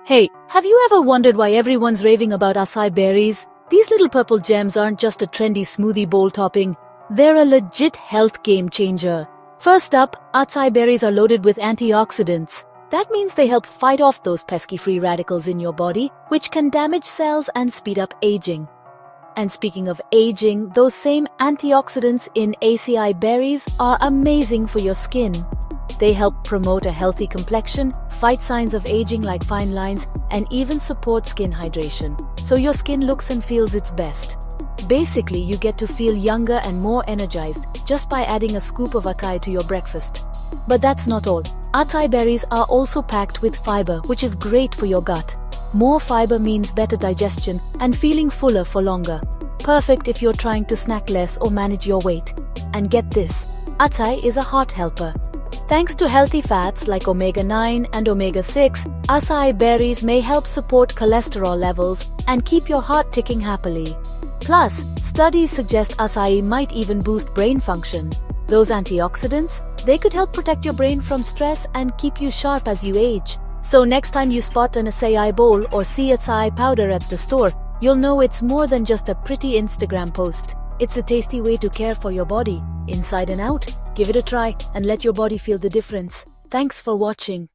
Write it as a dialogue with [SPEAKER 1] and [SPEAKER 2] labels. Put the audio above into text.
[SPEAKER 1] Hey, have you ever wondered why everyone's raving about acai berries? These little purple gems aren't just a trendy smoothie bowl topping, they're a legit health game changer. First up, acai berries are loaded with antioxidants. That means they help fight off those pesky free radicals in your body, which can damage cells and speed up aging. And speaking of aging, those same antioxidants in acai berries are amazing for your skin. They help promote a healthy complexion, fight signs of aging like fine lines, and even support skin hydration, so your skin looks and feels its best. Basically, you get to feel younger and more energized just by adding a scoop of acai to your breakfast. But that's not all. Acai berries are also packed with fiber, which is great for your gut. More fiber means better digestion and feeling fuller for longer. Perfect if you're trying to snack less or manage your weight. And get this, acai is a heart helper. Thanks to healthy fats like omega-9 and omega-6, acai berries may help support cholesterol levels and keep your heart ticking happily. Plus, studies suggest acai might even boost brain function. Those antioxidants, they could help protect your brain from stress and keep you sharp as you age. So next time you spot an acai bowl or see acai powder at the store, you'll know it's more than just a pretty Instagram post. It's a tasty way to care for your body, inside and out. Give it a try and let your body feel the difference. Thanks for watching.